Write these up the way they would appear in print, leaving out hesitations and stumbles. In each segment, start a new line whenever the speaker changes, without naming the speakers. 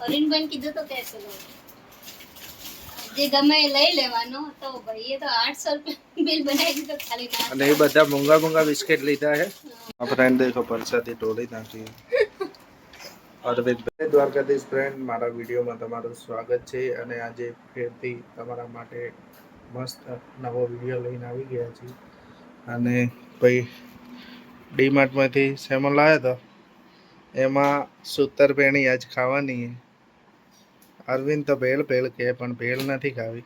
અરિનબેન કીધું તો કે ચલો જે ગમે એ લઈ લેવાનો તો ભાઈએ તો 800 રૂપિયા બિલ બનાવી દીધો ખાલી ના
અને એ બધા મોંઘા મોંઘા બિસ્કિટ લીધા છે આ ફ્રેન્ડ દેખો પરસાદી ટોળી નાખી અરવિંદ દ્વારકાધીશ ફ્રેન્ડ મારા વિડીયોમાં તમારું સ્વાગત છે અને આજે ફેરથી તમારા માટે મસ્ત નવો વિડીયો લઈને આવી ગયા છીએ અને ભાઈ ડીમાર્ટમાંથી સેમો લાવ્યો હતો એમાં સૂતરફેણી આજ ખાવાની અરવિંદ તો ભેળ ભેળ કહે પણ ભેળ નથી ખાવી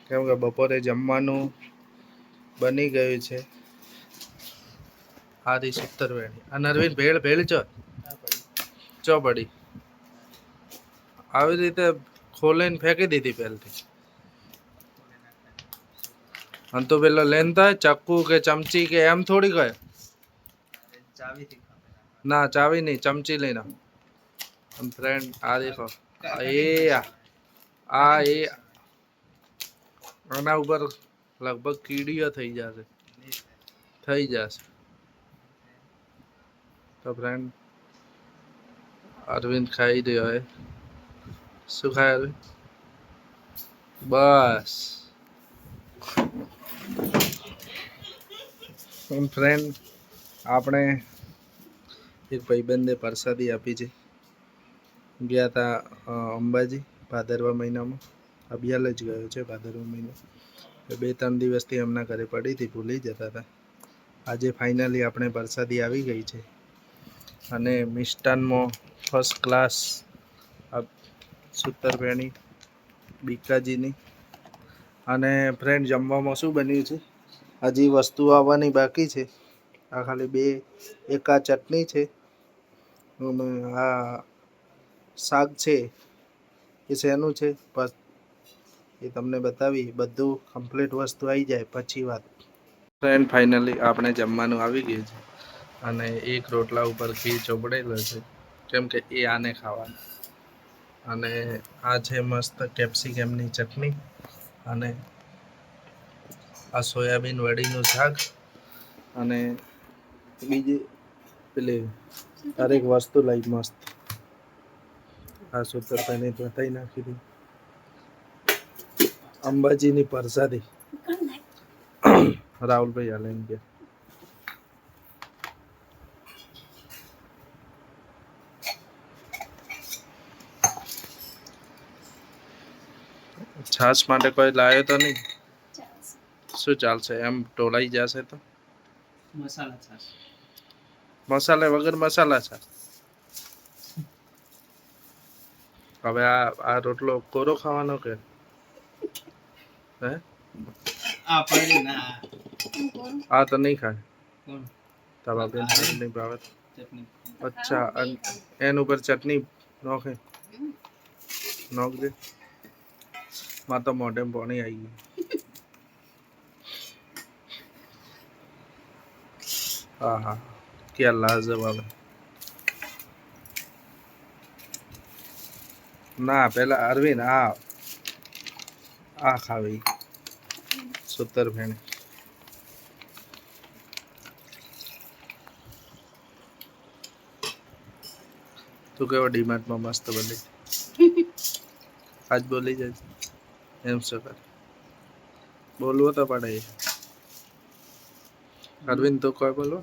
કેમ કે બપોરે જમવાનું બની ગયું છે આરી સૂતરફેણી અને અરવિંદ ભેળ ભેળ ચો પડી આવી રીતે ખોલીને ફેંકી દીધી પહેલથી અને તો પેલો લેનતા ચક્કુ કે ચમચી કે એમ થોડી કહે ના ચાવી નહીં ચમચી લઈને ફ્રેન્ડ આ દેખો એ આના ઉપર લગભગ કીડીઓ થઈ જશે તો ફ્રેન્ડ અરવિંદ ખાઈ રહ્યો હે શું ખાય અરવિંદ બસ ફ્રેન્ડ આપણે એક ભાઈબંધે પ્રસાદી આપી છે ગયા હતા અંબાજી ભાદરવા મહિનામાં અભિયાલ જ ગયો છે ભાદરવા મહિનો 2-3 દિવસથી એમના ઘરે પડી હતી ભૂલી જતા હતા આજે ફાઇનલી આપણે પ્રસાદી આવી ગઈ છે અને મિષ્ટાનમાં ફર્સ્ટ ક્લાસ સૂતરફેણી બીકાજીની અને ફ્રેન્ડ જમવામાં શું બન્યું છે હજી વસ્તુ આવવાની બાકી છે આ ખાલી એક આ ચટણી છે અને આ શાક છે એ શેનું છે બસ એ તમને બતાવી બધું કમ્પ્લીટ વસ્તુ આવી જાય પછી વાત ફ્રેન્ડ ફાઇનલી આપણે જમવાનું આવી ગયું છે અને એક રોટલા ઉપર ઘી ચોપડેલો છે કેમ કે એ આને ખાવાનું અને આ છે મસ્ત કેપ્સિકમની ચટણી અને આ સોયાબીન વડીનું શાક અને બીજી પેલી દરેક વસ્તુ લઈ મસ્ત આ સૂતરફેણી બતાવી નાખી હતી અંબાજીની પ્રસાદી રાહુલભાઈ હાલે એમ કે છાશ માટે કોઈ લાવ્યો તો નહીં શું ચાલશે એમ ટોળાઈ જશે તો મસાલા વગર મસાલા છાશ હવે આ રોટલો કોરો ખાવાનો કે હે આ તો નહીં ખાય તારા બેન નહીં ભાવે અચ્છા એન ઉપર ચટણી નોખે નોખ દે માં તો મોઢે પાણી આવી ગયું હા હા ક્યાં લાજવાબ ના પેલા અરવિંદ આ ખાવી સૂતરફેણી તું કેવો ડીમાર્ટમાં મસ્ત બની આજ બોલી જાય એમ શું કર બોલવો તો પડે અરવિંદ તો કોઈ બોલો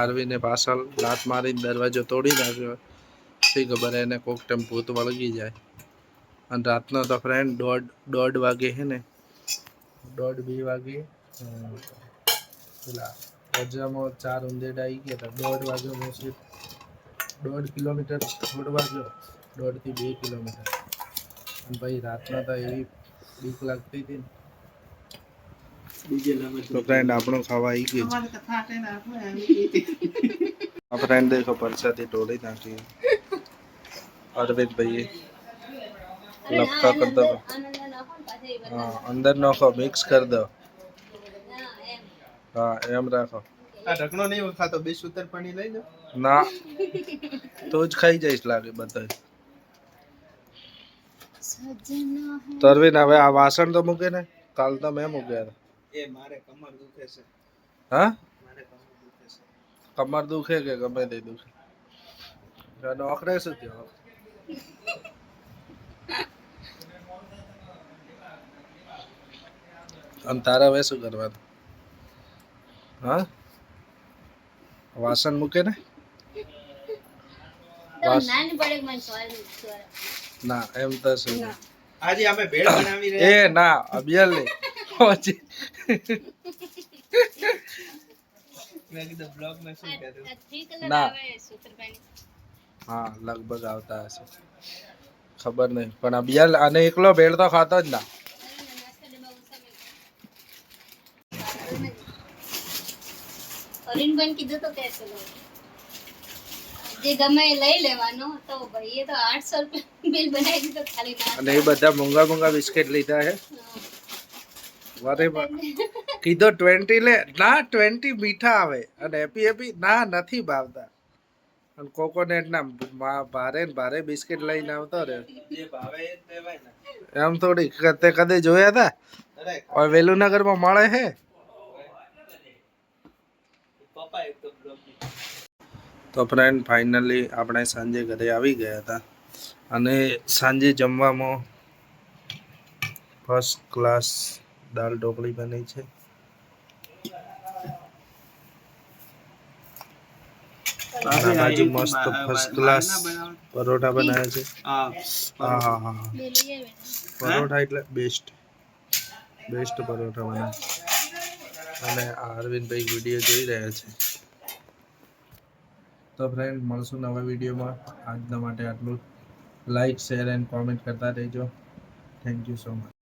અરવિંદને પાછળ લાત મારીને દરવાજો તોડી નાખ્યો શી ખબર એને કોક ટાઈમ ભૂત વળગી જાય અને રાતનો તો ફ્રેન્ડ દોઢ વાગે છે ને 1:30-2 વાગે પેલા ઓજામાં 4 ઉંદેડા આવી ગયા હતા 1:30 વાગ્યો મોસ્ટલી 1.5 કિલોમીટર દોડવા ગયો 1.5 થી 2 કિલોમીટર અને ભાઈ રાતના તો એવી બીક લાગતી હતી ને તો ફ્રેન્ડ આપણો ખાવા આવી ગયું છે આ ફ્રેન્ડ દેખો પરસાદી ટોળી નાખી અરવિંદ ભાઈએ લપકા કર દો હા અંદર નાખો મિક્સ કરી દો હા એમ રાખો આ ઢકણો નહીં ખાતો બે સૂતરફેણી લઈ લો ના તો જ ખાઈ જઈશ લાગે બધા તો અરવિંદ હવે આ વાસણ તો મૂકે ને કાલ તો મેં મૂક્યા હતા એ મારે કમર દુખે છે હા મારે કમર દુખે છે કમર દુખે કે ગમે તે દુખે નોકરે શું થયો અને તારે હવે શું કરવાનું હા વાસણ મૂકે ને
તો નાની પડે મને સવાલ
ના એમ તો શું
આજે અમે ભેળ બનાવી
એ ના અભિયાલ નહીં પછી
મેં કીધું બ્લોગ માં શું કહેતું
3 કલર
ના.
આવે સૂત્રપાણી
હા લગભગ આવતા હશે ખબર નહીં પણ અભિયાલ અને એકલો ભેળ તો ખાતો જ ના
અરિનભાઈ કીધું તો કે ચલો જે ગમે એ લઈ લેવાનો તો ભાઈએ તો 800 રૂપિયા બિલ બનાવી દીધો ખાલી ના
અને એ બધા મોંઘા મોંઘા બિસ્કિટ લીધા છે વારે કીધો 20 લે ના 20 મીઠા આવે અને હેપી હેપી ના નથી ભાવતા અને કોકોનટ ના ભારે ને ભારે બિસ્કિટ લઈને આવતો રે
જે ભાવે એ જ લેવાય ને
એમ થોડી તે કદે જોયા હતા
અરે
હવે વેલુનગર માં મળે છે
પપ્પા એક તો બ્લોગ
તો ફ્રેન્ડ ફાઇનલી આપણે સાંજે ઘરે આવી ગયા હતા અને સાંજે જમવામાં ફર્સ્ટ ક્લાસ દાલ ઢોકળી બની છે આ બાજુ મસ્ત ફર્સ્ટ ક્લાસ પરોઠા બનાવ્યા છે
હા
હા હા હા હા.
બે લઈ આવે
પરોઠા એટલે બેસ્ટ પરોઠા બનાવ્યા અને આ અરવિંદભાઈ વિડીયો જોઈ રહ્યા છે તો ફ્રેન્ડ મળશું નવા વિડીયોમાં આજના માટે આટલું લાઈક શેર એન્ડ કોમેન્ટ કરતા રહેજો થેન્ક યુ સો મચ